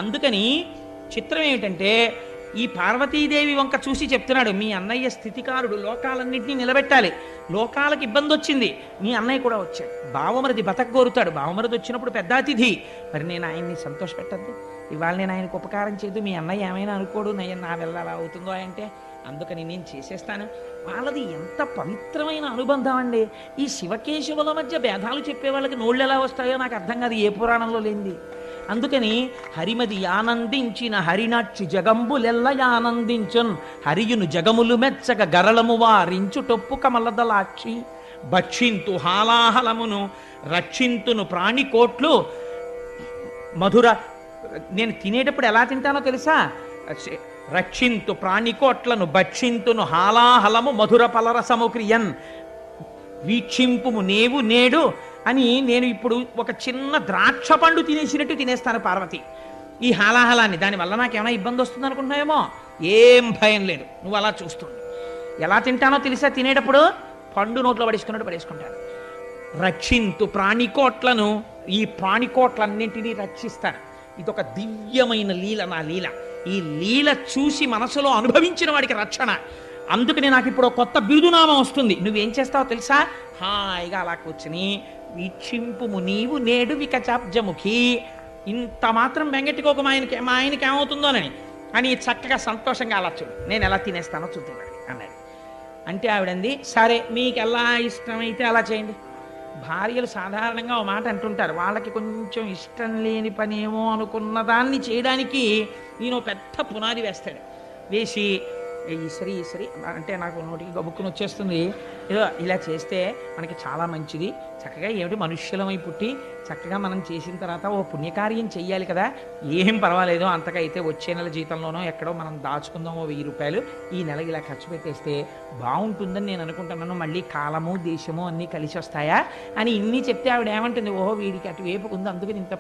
అందుకని చిత్రం ఏమిటంటే ఈ పార్వతీదేవి వంక చూసి చెప్తున్నాడు, మీ అన్నయ్య స్థితికారుడు, లోకాలన్నింటినీ నిలబెట్టాలి, లోకాలకు ఇబ్బంది వచ్చింది, మీ అన్నయ్య కూడా వచ్చాడు, బావమరిది బతకగోరుతాడు, బావమరిది వచ్చినప్పుడు పెద్ద అతిథి, మరి నేను ఆయన్ని సంతోషపెట్టద్దు, ఇవాళ నేను ఆయనకు ఉపకారం చేయదు, మీ అన్నయ్య ఏమైనా అనుకోడు, నయ్య నా వల్ల అలా అవుతుందో అంటే, అందుకని నేను చేసేస్తాను. వాళ్ళది ఎంత పవిత్రమైన అనుబంధం అండి. ఈ శివకేశవుల మధ్య భేదాలు చెప్పే వాళ్ళకి నోళ్ళు ఎలా వస్తాయో నాకు అర్థం కాదు, ఏ పురాణంలో లేనిది. అందుకని హరిమది ఆనందించిన హరినాక్షి జగంబులెల్ల ఆనందించున్, హరియును జగములు మెచ్చక గరళము వారించు టొప్పు కమలదలాక్షి. భక్షింతు హాలాహలమును రక్షింతును ప్రాణికోట్లు మధుర. నేను తినేటప్పుడు ఎలా తింటానో తెలుసా? రక్షింతు ప్రాణికోట్లను భక్షింతును హాలాహలము మధుర పలరసము క్రియన్. వీక్షింపుము నేవు నేడు అని నేను ఇప్పుడు ఒక చిన్న ద్రాక్ష పండు తినేసినట్టు తినేస్తాను పార్వతి ఈ హాలాహలాన్ని. దానివల్ల నాకేమైనా ఇబ్బంది వస్తుంది అనుకుంటున్నాయేమో, ఏం భయం లేదు, నువ్వు అలా చూస్తుంది. ఎలా తింటానో తెలుసా? తినేటప్పుడు పండు నోట్లో పడేసుకున్నట్టు పడేసుకుంటాను. రక్షింతు ప్రాణికోట్లను, ఈ ప్రాణికోట్లన్నింటినీ రక్షిస్తాను. ఇదొక దివ్యమైన లీల, నా లీల. ఈ లీల చూసి మనసులో అనుభవించిన వాడికి రక్షణ. అందుకని నాకు ఇప్పుడు కొత్త బిరుదునామం వస్తుంది. నువ్వేం చేస్తావో తెలుసా? హాయిగా అలా కూర్చుని వీక్షింపుము నీవు నేడు వికచాబ్జముఖి. ఇంత మాత్రం బెంగెట్టుకోక మా ఆయనకి ఏమవుతుందోనని అని చక్కగా సంతోషంగా అలా చూడు, నేను ఎలా తినేస్తానో చూద్దామండి అన్నాడు. అంటే ఆవిడంది, సరే మీకు ఎలా ఇష్టమైతే అలా చేయండి. భార్యలు సాధారణంగా ఓ మాట అంటుంటారు, వాళ్ళకి కొంచెం ఇష్టం లేని పని ఏమో అనుకున్న దాన్ని చేయడానికి నేను పెద్ద పునాది వేస్తాడు. వేసి ఈసరి అంటే నాకు నోటికి గబుక్కుని వచ్చేస్తుంది, ఏదో ఇలా చేస్తే మనకి చాలా మంచిది, చక్కగా ఏమిటి మనుష్యులమై పుట్టి చక్కగా మనం చేసిన తర్వాత ఓ పుణ్యకార్యం చెయ్యాలి కదా, ఏం పర్వాలేదు, అంతగా అయితే వచ్చే నెల జీతంలోనో ఎక్కడో మనం దాచుకుందాం ఓ 1000 రూపాయలు, ఈ నెల ఇలా ఖర్చు పెట్టేస్తే బాగుంటుందని నేను అనుకుంటున్నాను, మళ్ళీ కాలము దేశము అన్నీ కలిసి వస్తాయా అని ఇన్ని చెప్తే ఆవిడ ఏమంటుంది, ఓహో వీడికి అటువైపు ఉంది, అందుకని ఇంత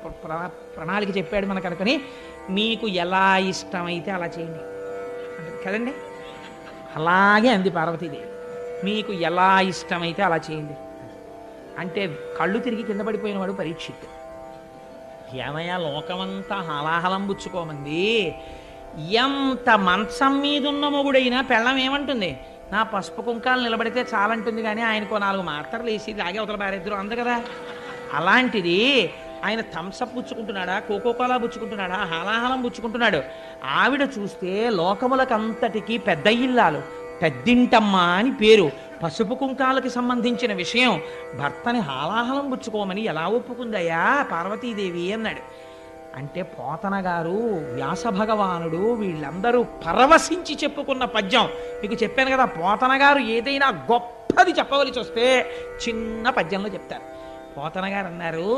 ప్రణాళిక చెప్పాడు మనకు అనుకుని, మీకు ఎలా ఇష్టమైతే అలా చేయండి కదండి. అలాగే అంది పార్వతీదేవి, మీకు ఎలా ఇష్టమైతే అలా చేయండి అంటే. కళ్ళు తిరిగి కింద పడిపోయినవాడు పరీక్షిత్. ఏమయ్యా లోకమంతా హలాహలం పుచ్చుకోమంది, ఎంత మంచం మీద ఉన్న మొగుడైనా పెళ్ళం ఏమంటుంది, నా పసుపు కుంకాలు నిలబడితే చాలంటుంది, కానీ ఆయనకో 4 మాత్రలు వేసి లాగే అవతల బారేద్దరు అందు కదా. అలాంటిది ఆయన థమ్సప్ పుచ్చుకుంటున్నాడా, కోకోకోలా పుచ్చుకుంటున్నాడా, హాలాహలం పుచ్చుకుంటున్నాడు. ఆవిడ చూస్తే లోకములకంతటికీ పెద్ద ఇల్లాలు, పెద్దింటమ్మ అని పేరు, పసుపు కుంకాలకి సంబంధించిన విషయం, భర్తని హాలాహలం పుచ్చుకోమని ఎలా ఒప్పుకుందయ్యా పార్వతీదేవి అన్నాడు. అంటే పోతన గారు, వ్యాస భగవానుడు, వీళ్ళందరూ పరవశించి చెప్పుకున్న పద్యం మీకు చెప్పాను కదా. పోతన గారు ఏదైనా గొప్పది చెప్పవలసి వస్తే చిన్న పద్యంలో చెప్తారు. పోతన గారు అన్నారు,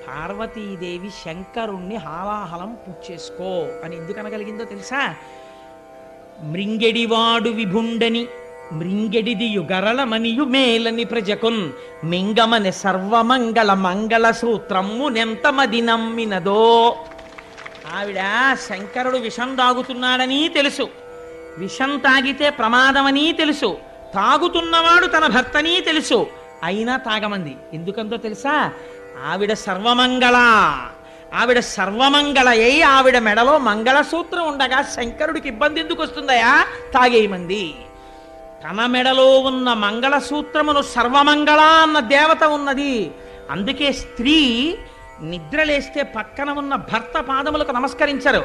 పార్వతీదేవి శంకరుణ్ణి హాలాహలం పుచ్చేసుకో అని ఎందుకు అనగలిగిందో తెలుసా? మృంగెడివాడు విభుండని మృంగెడిది యుగరళమనియు మేలని ప్రజకున్ మింగమని సర్వమంగళ మంగళ సూత్రము నెంతమది నమ్మినదో. ఆవిడ శంకరుడు విషం తాగుతున్నాడని తెలుసు, విషం తాగితే ప్రమాదమని తెలుసు, తాగుతున్నవాడు తన భర్తని తెలుసు, అయినా తాగమంది. ఎందుకంతో తెలుసా? ఆవిడ సర్వమంగళ. ఆవిడ సర్వమంగళయ్యి ఆవిడ మెడలో మంగళసూత్రం ఉండగా శంకరుడికి ఇబ్బంది ఎందుకు వస్తుందయా? తాగేయమంది. తన మెడలో ఉన్న మంగళసూత్రమును సర్వమంగళ అన్న దేవత ఉన్నది. అందుకే స్త్రీ నిద్రలేస్తే పక్కన ఉన్న భర్త పాదములకు నమస్కరించరు,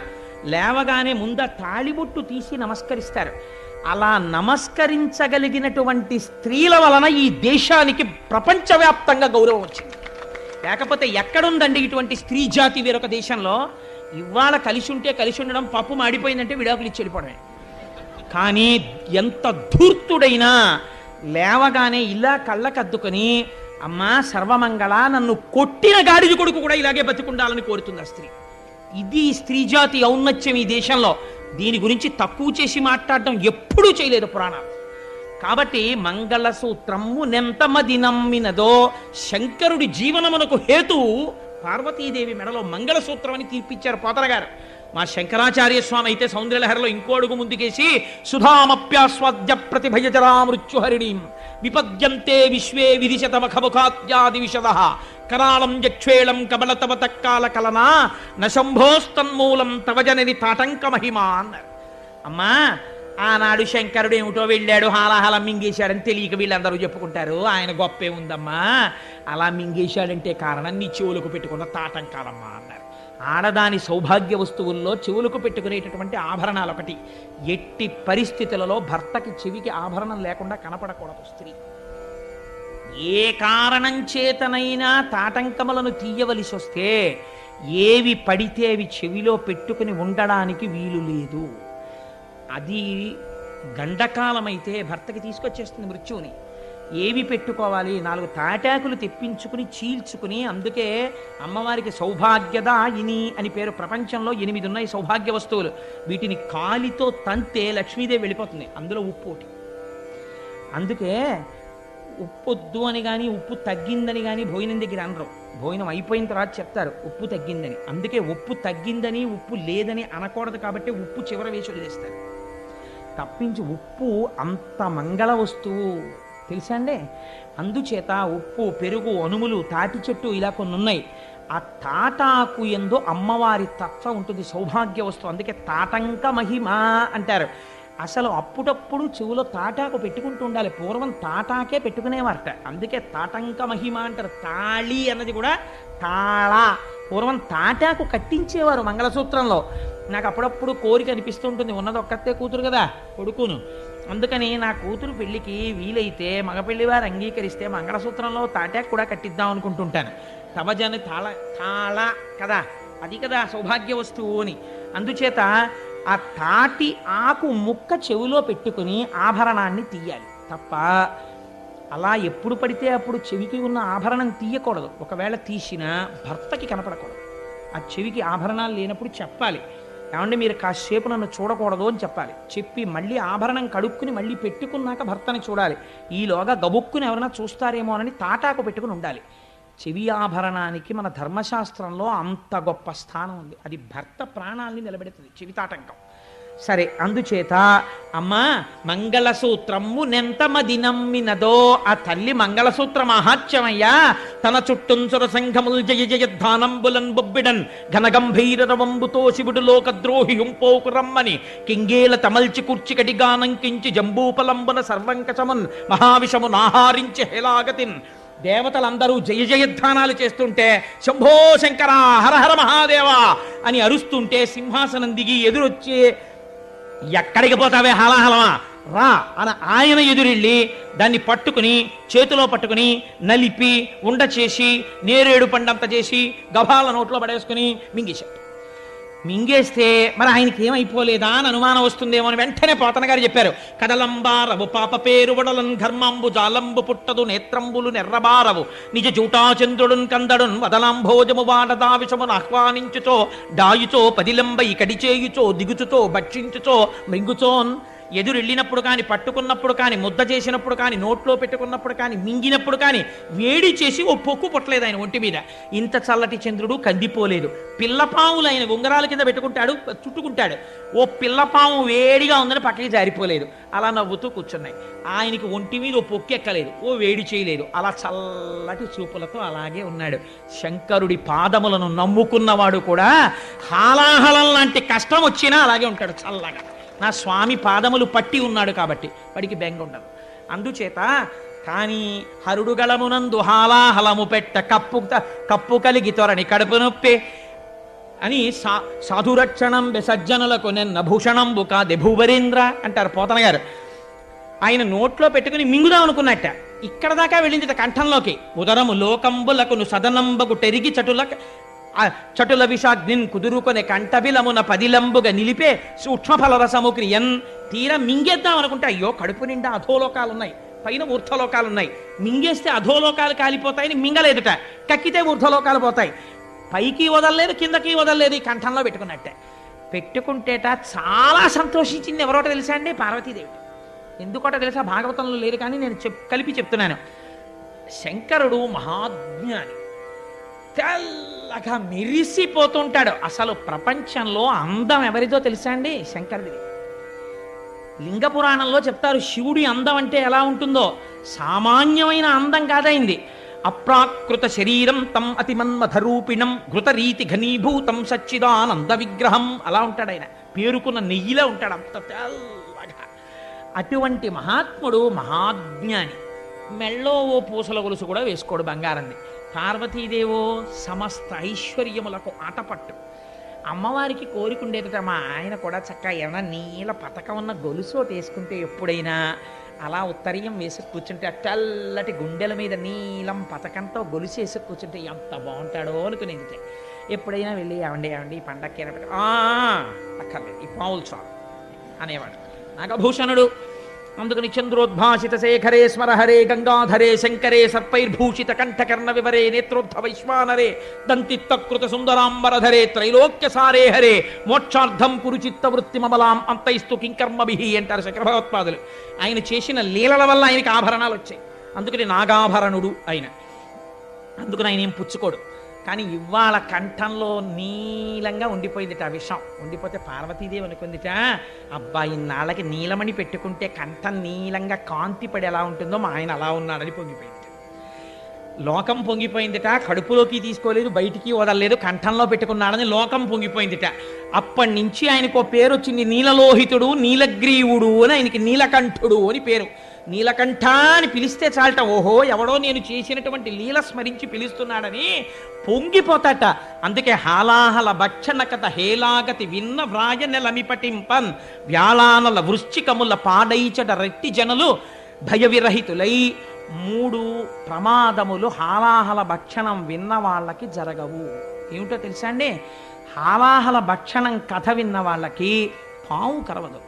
లేవగానే ముంద తాళిబొట్టు తీసి నమస్కరిస్తారు. అలా నమస్కరించగలిగినటువంటి స్త్రీల వలన ఈ దేశానికి ప్రపంచవ్యాప్తంగా గౌరవం వచ్చింది. లేకపోతే ఎక్కడుందండి ఇటువంటి స్త్రీ జాతి వేరొక దేశంలో? ఇవాళ కలిసి ఉంటే కలిసి ఉండడం, పప్పు మాడిపోయిందంటే విడాకులు ఇచ్చి వెళ్ళిపోవడమే. కానీ ఎంత ధూర్తుడైనా లేవగానే ఇలా కళ్ళకద్దుకొని, అమ్మా సర్వమంగళ, నన్ను కొట్టిన గాడిద కొడుకు కూడా ఇలాగే బతికుండాలని కోరుతుంది ఆ స్త్రీ. ఇది స్త్రీ జాతి ఔన్నత్యం ఈ దేశంలో. దీని గురించి తక్కువ చేసి మాట్లాడడం ఎప్పుడూ చేయలేదు పురాణాలు. కాబట్టి మంగళసూత్రము నెంతమది నమ్మినదో, శంకరుడి జీవనమునకు హేతువు పార్వతీదేవి మెడలో మంగళసూత్రం అని తీర్పిచ్చారు పోతన గారు. మా శంకరాచార్య స్వామి అయితే సౌందర్యలహరిలో ఇంకో అడుగు ముందుకేసి, సుధామప్యాస్వాద్య ప్రతిభయజరా మృత్యుహరిణీం విపద్యంతే విశ్వే విధిశతమఖముఖాద్యాది విశదః కరాళం యక్షేళం కబలతవ తక్కాల కలనా నశంభోస్తన్మూలం తవ జనని తాటంక మహిమా అన్నారు. అమ్మా, ఆనాడు శంకరుడు ఏమిటో వెళ్ళాడు, హాలాహలం మింగేశాడని తెలియక వీళ్ళందరూ చెప్పుకుంటారు. ఆయన గొప్పే ఉందమ్మా, అలా మింగేశాడంటే కారణం నీ చెవులకు పెట్టుకున్న తాటంకాలమ్మా అన్నారు. ఆడదాని సౌభాగ్య వస్తువుల్లో చెవులకు పెట్టుకునేటటువంటి ఆభరణాలు ఒకటి. ఎట్టి పరిస్థితులలో భర్తకి చెవికి ఆభరణం లేకుండా కనపడకూడదు స్త్రీ. ఏ కారణం చేతనైనా తాటంకములను తీయవలసి వస్తే ఏవి పడితే అవి చెవిలో పెట్టుకుని ఉండడానికి వీలు లేదు. అది గండకాలమైతే భర్తకి తీసుకొచ్చేస్తుంది మృత్యువుని. ఏవి పెట్టుకోవాలి? 4 తాటాకులు తెప్పించుకుని చీల్చుకుని, అందుకే అమ్మవారికి సౌభాగ్యదాయిని అని పేరు. ప్రపంచంలో 8 ఉన్నాయి సౌభాగ్య వస్తువులు. వీటిని కాలితో తంతే లక్ష్మీదేవి వెళ్ళిపోతుంది. అందులో ఉప్పు ఒకటి. అందుకే ఉప్పొద్దు అని కానీ ఉప్పు తగ్గిందని కానీ భోజనం దగ్గర అనరు. భోజనం అయిపోయిన తర్వాత చెప్తారు ఉప్పు తగ్గిందని. అందుకే ఉప్పు తగ్గిందని ఉప్పు లేదని అనకూడదు కాబట్టి ఉప్పు చివర వేసి వదిలేస్తారు. తప్పించి ఉప్పు అంత మంగళ వస్తువు తెలుసా అండి. అందుచేత ఉప్పు, పెరుగు, అనుములు, తాటి చెట్టు ఇలా కొన్ని ఉన్నాయి. ఆ తాటాకు యందు అమ్మవారి తత్వం ఉంటుంది, సౌభాగ్య వస్తువు. అందుకే తాటంక మహిమ అంటారు. అసలు అప్పుడప్పుడు చెవులో తాటాకు పెట్టుకుంటూ ఉండాలి. పూర్వం తాటాకే పెట్టుకునేవారట, అందుకే తాటంక మహిమ అంటారు. తాళి అన్నది కూడా తాళ. పూర్వం తాటాకు కట్టించేవారు మంగళసూత్రంలో. నాకు అప్పుడప్పుడు కోరిక అనిపిస్తుంటుంది, ఉన్నది ఒక్కతే కూతురు కదా, కొడుకును. అందుకని నా కూతురు పెళ్లికి వీలైతే మగపెళ్లి వారు అంగీకరిస్తే మంగళసూత్రంలో తాటాకు కూడా కట్టిద్దాం అనుకుంటుంటాను. తవజని తాళ కదా, అది కదా సౌభాగ్య వస్తువు అని. అందుచేత ఆ తాటి ఆకు ముక్క చెవిలో పెట్టుకుని ఆభరణాన్ని తీయాలి తప్ప అలా ఎప్పుడు పడితే అప్పుడు చెవికి ఉన్న ఆభరణం తీయకూడదు. ఒకవేళ తీసినా భర్తకి కనపడకూడదు. ఆ చెవికి ఆభరణాలు లేనప్పుడు చెప్పాలి, ఏమంటే మీరు కాసేపు నన్ను చూడకూడదు అని చెప్పాలి. చెప్పి మళ్ళీ ఆభరణం కడుక్కుని మళ్ళీ పెట్టుకున్నాక భర్తని చూడాలి. ఈలోగా గబుక్కుని ఎవరైనా చూస్తారేమో అని తాటాకు పెట్టుకుని ఉండాలి. చెవి ఆభరణానికి మన ధర్మశాస్త్రంలో అంత గొప్ప స్థానం ఉంది. అది భర్త ప్రాణాల్ని నిలబెడుతుంది చెవి తాటంకం. సరే, అందుచేత అమ్మా మంగళసూత్రము నెంతమది నమ్మినదో, ఆ తల్లి మంగళసూత్ర మహాత్యమయ్యా. తన చుట్టూంసుర సంఘముల్ జయ జయద్ధానంబులన్ బొబ్బిడన్ ఘనగంభీరవంబుతో శివుడు లోకద్రోహి హుంపోకు రమ్మని కింగేల తమల్చి కూర్చి కడిగానంకించి జంబూపలంబున సర్వంకచమున్ మహావిషము నాహారించి హేలాగతిన్. దేవతలందరూ జయ జయధ్వానాలు చేస్తుంటే శంభో శంకర హరహర మహాదేవ అని అరుస్తుంటే సింహాసనం దిగి ఎదురొచ్చి ఎక్కడికి పోతావే హాలాహలమా రా అని ఆయన ఎదురెళ్ళి దాన్ని పట్టుకుని చేతిలో పట్టుకుని నలిపి ఉండ చేసి నేరేడు పండంత చేసి గభాల నోట్లో పడేసుకుని మింగేశాడు. మింగేస్తే మరి ఆయనకి ఏమైపోలేదా అని అనుమానం వస్తుందేమో అని వెంటనే పోతన గారు చెప్పారు, కదలంబారవు పాప పేరు వడలన్ ధర్మంబు జాలంబు పుట్టదు నేత్రంబులు నెర్రబారవు నిజ జూటాచంద్రుడున్ కందడున్ వదలాంభోజము వాడదావిషమును ఆహ్వానించుచో డాయుచో పదిలంబై కడిచేయుచో దిగుచుచో భక్షించుచో మృంగుచోన్ ఎదురెళ్ళినప్పుడు కానీ, పట్టుకున్నప్పుడు కానీ, ముద్ద చేసినప్పుడు కానీ, నోట్లో పెట్టుకున్నప్పుడు కానీ, మింగినప్పుడు కానీ వేడి చేసి ఓ పొక్కు పుట్టలేదు ఆయన ఒంటి మీద. ఇంత చల్లటి చంద్రుడు కందిపోలేదు. పిల్లపాములు ఆయన ఉంగరాల కింద పెట్టుకుంటాడు, చుట్టుకుంటాడు. ఓ పిల్లపాము వేడిగా ఉందని పక్కకి జారిపోలేదు. అలా నవ్వుతూ కూర్చున్నాయి. ఆయనకి ఒంటి మీద ఓ పొక్కు ఎక్కలేదు, ఓ వేడి చేయలేదు. అలా చల్లటి చూపులతో అలాగే ఉన్నాడు. శంకరుడి పాదములను నమ్ముకున్నవాడు కూడా హాలాహలం లాంటి కష్టం వచ్చినా అలాగే ఉంటాడు చల్లగా. నా స్వామి పాదములు పట్టి ఉన్నాడు కాబట్టి వాడికి బెంగ ఉండదు. అందుచేత కానీ హరుడుగళమునందు హాలాహలము పెట్ట కప్పు కలిగి త్వరని కడుపు నొప్పి అని సాధురక్షణం సజ్జనులకు నిన్న భూషణంబు కాదే భూవరేంద్ర అంటారు పోతన గారు. ఆయన నోట్లో పెట్టుకుని మింగుదాం అనుకున్నట్ట. ఇక్కడ దాకా వెళ్ళింది కంఠంలోకి. ఉదరము లోకంబులకును సదనంబగు టెరిగి చటుల విషాగ్నిన్ కుదురుకొనే కంఠబిలమున పదిలంబుగా నిలిపే సూక్ష్మఫలరసము క్రియన్. తీరా మింగేద్దాం అనుకుంటే అయ్యో కడుపు నిండా అధోలోకాలున్నాయి, పైన ఊర్ధ్వలోకాలున్నాయి. మింగేస్తే అధోలోకాలు కాలిపోతాయని మింగలేదుట, కక్కితే ఊర్ధ్వలోకాలు పోతాయి. పైకి వదలలేదు, కిందకి వదలలేదు, ఈ కంఠంలో పెట్టుకున్నట్టే. పెట్టుకుంటేట చాలా సంతోషించింది. ఎవరోట తెలుసా అండి? పార్వతీదేవి. ఎందుకోట తెలుసా? భాగవతంలో లేదు కానీ నేను కలిపి చెప్తున్నాను. శంకరుడు మహాజ్ఞాని, తెల్లగా మెరిసిపోతుంటాడు. అసలు ప్రపంచంలో అందం ఎవరిదో తెలుసా అండి? శంకరుడిది. లింగ పురాణంలో చెప్తారు శివుడి అందం అంటే ఎలా ఉంటుందో. సామాన్యమైన అందం కాదైంది. అప్రాకృత శరీరం తం అతిమన్మథరూపిణం ఘృతరీతి ఘనీభూతం సచ్చిదానంద విగ్రహం. అలా ఉంటాడు ఆయన, పేరుకున్న నెయ్యిలా ఉంటాడు, అంత తెల్లగా. అటువంటి మహాత్ముడు మహాజ్ఞాని. మెళ్ళో ఓ పూసల గొలుసు కూడా వేసుకోడు బంగారంది. పార్వతీదేవో సమస్త ఐశ్వర్యములకు ఆటపట్టు. అమ్మవారికి కోరికుండేదట మా ఆయన కూడా చక్కగా ఏమైనా నీల పతకం ఉన్న గొలుసోటి వేసుకుంటే ఎప్పుడైనా అలా ఉత్తరీయం వేసి కూర్చుంటే ఆ తెల్లటి గుండెల మీద నీలం పతకంతో గొలుసు వేసి కూర్చుంటే ఎంత బాగుంటాడో అనుకునేది. ఎప్పుడైనా వెళ్ళి ఏమండి ఈ పండక్కి అక్కర్లేదు, ఈ పావులు చాలు అనేవాడు నాగభూషణుడు. అందుకని చంద్రోద్భాసిత శేఖరే స్మరహరే గంగాధరే శంకరే సర్పైర్భూషిత కంఠకర్ణ వివరే నేత్రోద్ధ వైశ్వానరే దంతిత్తకృత సుందరాంబరధరే త్రైలోక్య సారే హరే మోక్షార్థం కురుచిత్త వృత్తి మమలాం అంతైస్తు కింకర్మభిహి అంటారు శంకర భగవత్పాదులు. ఆయన చేసిన లీలల వల్ల ఆయనకి ఆభరణాలు వచ్చాయి. అందుకని నాగాభరణుడు ఆయన. అందుకని ఆయన ఏం పుచ్చుకోడు. కానీ ఇవాళ కంఠంలో నీలంగా ఉండిపోయిందిట ఆ విషం. ఉండిపోతే పార్వతీదేవి అనుకుందిట, అబ్బాయి నాళ్ళకి నీలమణి పెట్టుకుంటే కంఠం నీలంగా కాంతి పడి ఎలా ఉంటుందో మా ఆయన అలా ఉన్నాడని పొంగిపోయింది. లోకం పొంగిపోయిందిట. కడుపులోకి తీసుకోలేదు, బయటికి వదలలేదు, కంఠంలో పెట్టుకున్నాడని లోకం పొంగిపోయిందిట. అప్పటి నుంచి ఆయనకు పేరు వచ్చింది నీలలోహితుడు, నీలగ్రీవుడు అని. ఆయనకి నీలకంఠుడు అని పేరు. నీలకంఠ అని పిలిస్తే చాలట, ఓహో ఎవడో నేను చేసినటువంటి లీల స్మరించి పిలుస్తున్నాడని పొంగిపోతాట. అందుకే హాలాహల భక్షణకత హేలాగతి విన్న వ్రాయ నెలమిపటింపన్ వ్యాళానల వృశ్చికముల పాడైచట రెట్టి జనులు భయ విరహితులై. 3 ప్రమాదములు హాలాహల భక్షణం విన్న వాళ్ళకి జరగవు. ఏమిటో తెలుసా అండి? హాలాహల భక్షణం కథ విన్న వాళ్ళకి పాము కరవదు.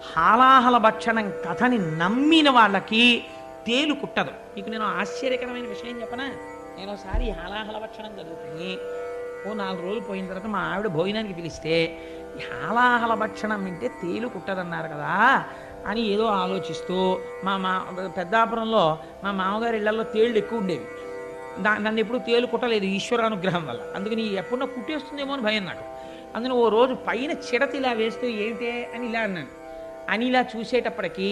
హాలాహల భక్షణం కథని నమ్మిన వాళ్ళకి తేలు కుట్టదు. మీకు నేను ఆశ్చర్యకరమైన విషయం చెప్పనా? నేను ఒకసారి హాలాహల భక్షణం జరుగుతుంది, ఓ 4 రోజులు పోయిన తర్వాత మా ఆవిడ భోజనానికి పిలిస్తే హాలాహల భక్షణం వింటే తేలు కుట్టదన్నారు కదా అని ఏదో ఆలోచిస్తూ పెద్దాపురంలో మా మామగారి ఇళ్లలో తేళ్ళు ఎక్కువ ఉండేవి. నన్ను ఎప్పుడు తేలు కుట్టలేదు ఈశ్వరానుగ్రహం వల్ల. అందుకని ఎప్పుడన్నా కుట్టేస్తుందేమో అని భయం నాకు. అందుకని ఓ రోజు పైన చిడత ఇలా వేస్తూ ఏమిటే అని ఇలా అన్నాను. అని ఇలా చూసేటప్పటికీ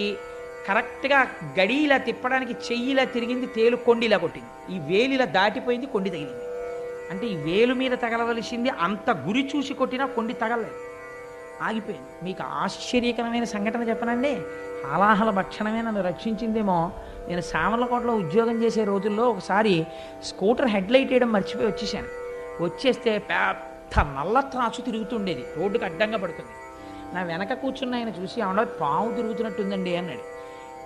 కరెక్ట్గా గడి ఇలా తిప్పడానికి చెయ్యిలా తిరిగింది, తేలు కొండిలా కొట్టింది. ఈ వేలిలా దాటిపోయింది, కొండి తగిలింది. అంటే ఈ వేలు మీద తగలవలసింది అంత గురి చూసి కొట్టినా కొండి తగలలేదు, ఆగిపోయింది. మీకు ఆశ్చర్యకరమైన సంఘటన చెప్పనండి. హాలాహల భక్షణమే నన్ను రక్షించిందేమో. నేను సామర్లకోటలో ఉద్యోగం చేసే రోజుల్లో ఒకసారి స్కూటర్ హెడ్లైట్ వేయడం మర్చిపోయి వచ్చేసాను. వచ్చేస్తే పెద్ద నల్ల త్రాసు తిరుగుతుండేది, రోడ్డుకు అడ్డంగా పడుతుంది. నా వెనక కూర్చున్న ఆయన చూసి ఆవిడ పాము తిరుగుతున్నట్టుందండి అన్నాడు.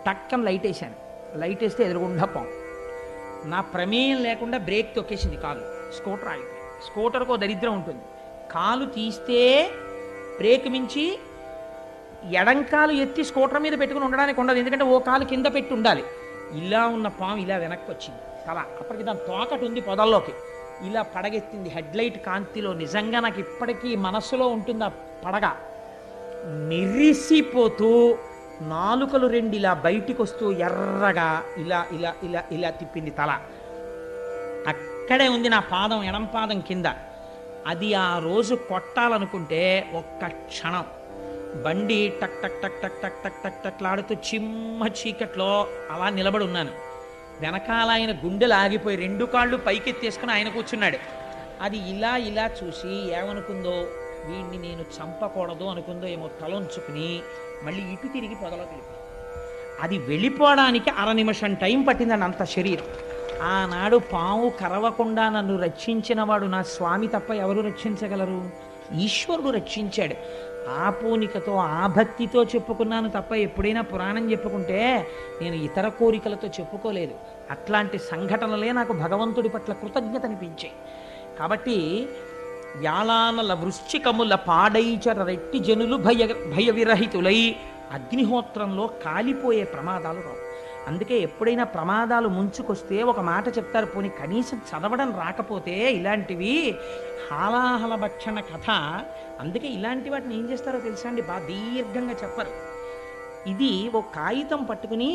టక్కన లైట్ వేసాను. లైట్ వేస్తే ఎదురుగుండా పాము. నా ప్రమేయం లేకుండా బ్రేక్ తొక్కేసింది కాలు. స్కూటర్ ఆగిపోయింది. స్కూటర్కు దరిద్రం ఉంటుంది, కాలు తీస్తే బ్రేక్ మించి ఎడంకాలు ఎత్తి స్కూటర్ మీద పెట్టుకుని ఉండడానికి ఉండదు, ఎందుకంటే ఓ కాలు కింద పెట్టి ఉండాలి. ఇలా ఉన్న పాము ఇలా వెనక్కి వచ్చింది తల. అప్పటికి దాని తోకటి ఉంది పొదల్లోకి. ఇలా పడగెత్తింది హెడ్లైట్ కాంతిలో. నిజంగా నాకు ఇప్పటికీ మనస్సులో ఉంటుంది ఆ పడగ. మెరిసిపోతూ నాలుకలు రెండు ఇలా బయటికి వస్తూ ఎర్రగా ఇలా ఇలా ఇలా ఇలా తిప్పింది తల. అక్కడే ఉంది నా పాదం, ఎడం పాదం కింద. అది ఆ రోజు కొట్టాలనుకుంటే ఒక్క క్షణం బండి టక్ టక్ టక్ టక్ టక్ టక్ టక్ టక్లాడుతూ చిమ్మ చీకట్లో అలా నిలబడి ఉన్నాను. వెనకాల ఆయన గుండెలు ఆగిపోయి 2 కాళ్ళు పైకెత్తేసుకుని ఆయన కూర్చున్నాడు. అది ఇలా ఇలా చూసి ఏమనుకుందో, వీడిని నేను చంపకూడదు అనుకుందో ఏమో, తలొంచుకుని మళ్ళీ ఇటు తిరిగి పొదలోకి వెళ్ళిపోయింది. అది వెళ్ళిపోవడానికి 1/2 నిమిషం టైం పట్టిందని అంత శరీరం. ఆనాడు పాము కరవకుండా నన్ను రక్షించిన వాడు నా స్వామి తప్ప ఎవరు రక్షించగలరు? ఈశ్వరుడు రక్షించాడు. ఆ పూనికతో ఆ భక్తితో చెప్పుకున్నాను తప్ప ఎప్పుడైనా పురాణం చెప్పుకుంటే నేను ఇతర కోరికలతో చెప్పుకోలేదు. అట్లాంటి సంఘటనలే నాకు భగవంతుడి పట్ల కృతజ్ఞత అనిపించాయి. కాబట్టి యాళానల వృశ్చికముల పాడైచర రెట్టి జనులు భయ విరహితులై అగ్నిహోత్రంలో కాలిపోయే ప్రమాదాలు రావు. అందుకే ఎప్పుడైనా ప్రమాదాలు ముంచుకొస్తే ఒక మాట చెప్తారు, పోనీ కనీసం చదవడం రాకపోతే ఇలాంటివి హాలాహల భక్షణ కథ. అందుకే ఇలాంటి వాటిని ఏం చేస్తారో తెలుసా అండి, బాగా దీర్ఘంగా చెప్పరు. ఇది ఒక కాగితం పట్టుకుని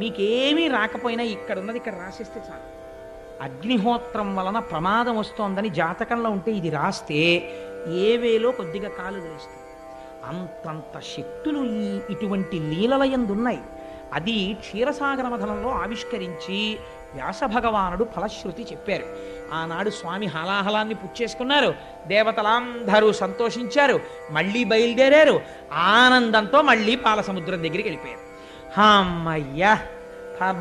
మీకేమీ రాకపోయినా ఇక్కడ ఉన్నది ఇక్కడ రాసిస్తే చాలు. అగ్నిహోత్రం వలన ప్రమాదం వస్తోందని జాతకంలో ఉంటే ఇది రాస్తే ఏ వేలో కొద్దిగా కాలు వేస్తుంది. అంతంత శక్తులు ఇటువంటి లీలలయందున్నాయి. అది క్షీరసాగర మథనంలో ఆవిష్కరించి వ్యాసభగవానుడు ఫలశ్రుతి చెప్పారు. ఆనాడు స్వామి హలాహలాన్ని పుచ్చేసుకున్నారు. దేవతలందరూ సంతోషించారు. మళ్ళీ బయలుదేరారు. ఆనందంతో మళ్ళీ పాలసముద్రం దగ్గరికి వెళ్ళిపోయారు. అమ్మయ్యా,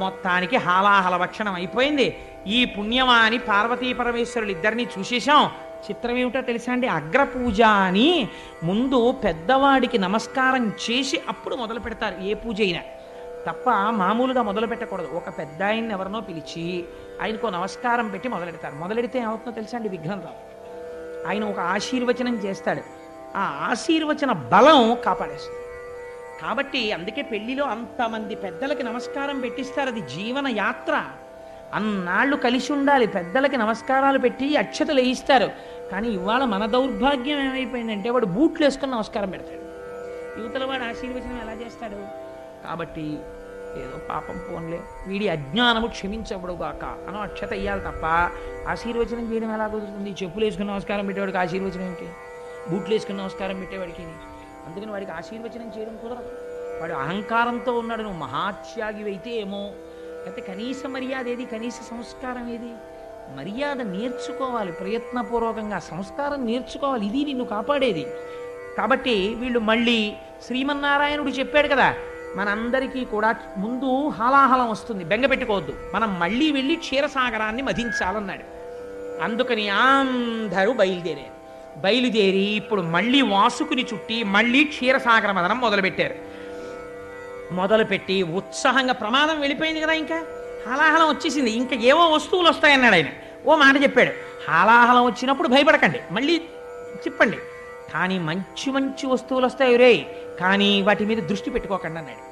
మొత్తానికి హాలాహల భక్షణం అయిపోయింది. ఈ పుణ్యమాని పార్వతీ పరమేశ్వరులు ఇద్దరిని చూసేశాం. చిత్రం ఏమిటో తెలుసా అండి, అగ్రపూజ అని ముందు పెద్దవాడికి నమస్కారం చేసి అప్పుడు మొదలు పెడతారు ఏ పూజ అయినా. తప్ప మామూలుగా మొదలు పెట్టకూడదు. ఒక పెద్ద ఆయన్ని ఎవరినో పిలిచి ఆయనకు నమస్కారం పెట్టి మొదలెడతారు. మొదలెడితే ఏమవుతుందో తెలుసా అండి, విఘ్నం రావు. ఆయన ఒక ఆశీర్వచనం చేస్తాడు. ఆ ఆశీర్వచన బలం కాపాడేస్తుంది. కాబట్టి అందుకే పెళ్లిలో అంతమంది పెద్దలకి నమస్కారం పెట్టిస్తారు. అది జీవన యాత్ర. అన్నాళ్ళు కలిసి ఉండాలి. పెద్దలకి నమస్కారాలు పెట్టి అక్షతలు వేయిస్తారు. కానీ ఇవాళ మన దౌర్భాగ్యం ఏమైపోయిందంటే వాడు బూట్లు వేసుకుని నమస్కారం పెడతాడు. యువతల వాడు ఆశీర్వచనం ఎలా చేస్తాడు? కాబట్టి ఏదో పాపం పోన్లే, వీడి అజ్ఞానము క్షమించబడుగాక అని అక్షత ఇయ్యాలి తప్ప ఆశీర్వచనం చేయడం ఎలా కుదురుతుంది? చెప్పులు వేసుకుని నమస్కారం పెట్టేవాడికి ఆశీర్వచనం ఏంటి? బూట్లు వేసుకుని నమస్కారం పెట్టేవాడికి. అందుకని వాడికి ఆశీర్వచనం చేయడం కుదరదు. వాడు అహంకారంతో ఉన్నాడు. నువ్వు మహాత్యాగివైతే ఏమో, అయితే కనీస మర్యాద ఏది? కనీస సంస్కారం ఏది? మర్యాద నేర్చుకోవాలి, ప్రయత్నపూర్వకంగా సంస్కారం నేర్చుకోవాలి. ఇది నిన్ను కాపాడేది. కాబట్టి వీళ్ళు మళ్ళీ శ్రీమన్నారాయణుడు చెప్పాడు కదా, మనందరికీ కూడా ముందు హాలాహలం వస్తుంది, బెంగ పెట్టుకోవద్దు, మనం మళ్ళీ వెళ్ళి క్షీరసాగరాన్ని మధించాలన్నాడు. అందుకని అందరూ బయలుదేరి ఇప్పుడు మళ్ళీ వాసుకుని చుట్టి మళ్ళీ క్షీరసాగర మదనం మొదలుపెట్టారు. మొదలుపెట్టి ఉత్సాహంగా, ప్రమాదం వెళ్ళిపోయింది కదా, ఇంకా హాలాహలం వచ్చేసింది, ఇంకా ఏవో వస్తువులు వస్తాయన్నాడు ఆయన. ఓ మాట చెప్పాడు, హాలాహలం వచ్చినప్పుడు భయపడకండి, మళ్ళీ చెప్పండి, కానీ మంచి మంచి వస్తువులు వస్తాయి రే, కానీ వాటి మీద దృష్టి పెట్టుకోకండి అన్నాడు.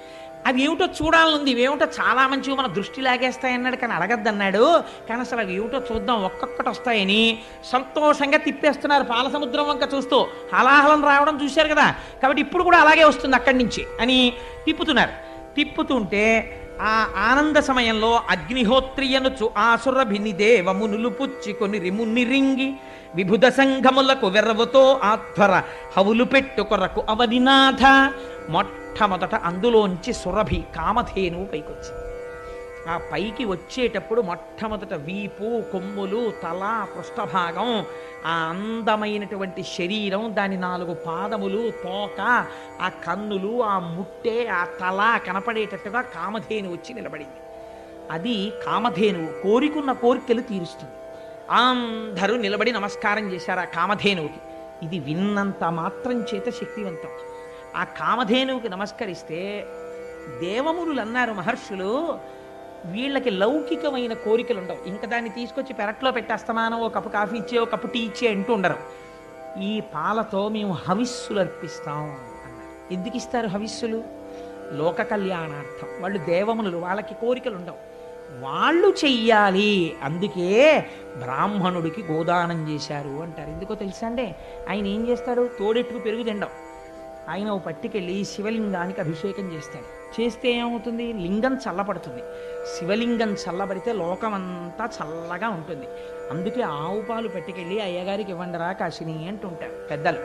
అవి ఏమిటో చూడాలనుంది, ఇవేమిటో చాలా మంచివి మన దృష్టి లాగేస్తాయన్నాడు. కానీ అడగద్దన్నాడు. కానీ అసలు అవి ఏమిటో చూద్దాం, ఒక్కొక్కటి వస్తాయని సంతోషంగా తిప్పేస్తున్నారు పాలసముద్రం వంక చూస్తూ. హలాహలం రావడం చూశారు కదా, కాబట్టి ఇప్పుడు కూడా అలాగే వస్తుంది అక్కడి నుంచి అని తిప్పుతున్నారు. తిప్పుతుంటే ఆ ఆనంద సమయంలో అగ్నిహోత్రియనుచు ఆసురభిని దేవమునులు పుచ్చుకొని రిముని రింగి విభుద సంఘములకు వెర్రవుతో ఆధ్వర హవులు పెట్టు కొరకు అవనినాథ. మొట్టమొదట అందులోంచి సురభి కామధేనువు పైకొచ్చింది. ఆ పైకి వచ్చేటప్పుడు మొట్టమొదట వీపు, కొమ్ములు, తల, పృష్ఠభాగం, ఆ అందమైనటువంటి శరీరం, దాని 4 పాదములు, తోక, ఆ కన్నులు, ఆ ముట్టె, ఆ తల కనపడేటట్టుగా కామధేను వచ్చి నిలబడింది. అది కామధేనువు కోరికున్న కోరికలు తీరుస్తుంది. అందరూ నిలబడి నమస్కారం చేశారు ఆ కామధేనువుకి. ఇది విన్నంత మాత్రం చేత శక్తివంతం. ఆ కామధేనువుకి నమస్కరిస్తే దేవమునులు అన్నారు, మహర్షులు, వీళ్ళకి లౌకికమైన కోరికలు ఉండవు. ఇంకా దాన్ని తీసుకొచ్చి పెరట్లో పెట్టేస్తామానో ఓ కప్పు కాఫీ ఇచ్చే, ఓ కప్పు టీ ఇచ్చే అంటూ ఉండరు. ఈ పాలతో మేము హవిస్సులు అర్పిస్తాం అన్నారు. ఎందుకు ఇస్తారు హవిస్సులు? లోక కళ్యాణార్థం. వాళ్ళు దేవమునులు, వాళ్ళకి కోరికలు ఉండవు, వాళ్ళు చెయ్యాలి. అందుకే బ్రాహ్మణుడికి గోదానం చేశారు అంటారు. ఎందుకో తెలుసా అండి, ఆయన ఏం చేస్తాడు? తోడెట్టుకు పెరుగు తినడం. ఆయన ఓ పట్టుకెళ్ళి శివలింగానికి అభిషేకం చేస్తాడు. చేస్తే ఏమవుతుంది? లింగం చల్లబడుతుంది. శివలింగం చల్లబడితే లోకమంతా చల్లగా ఉంటుంది. అందుకే ఆవు పాలు పట్టుకెళ్ళి అయ్యగారికి ఇవ్వండిరా కాశిని అంటుంటారు పెద్దలు.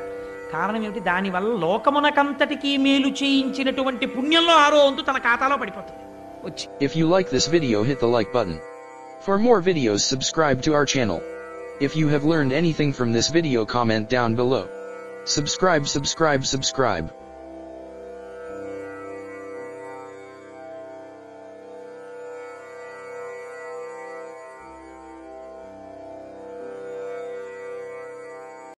కారణం ఏమిటి? దానివల్ల లోకమునకంతటికీ మేలు చేయించినటువంటి పుణ్యంలో 6వ వంతు తన ఖాతాలో పడిపోతుంది వచ్చి. If you like this video, hit the like button. For more videos, subscribe to our channel. If you have learned anything from this video, comment down below. Subscribe.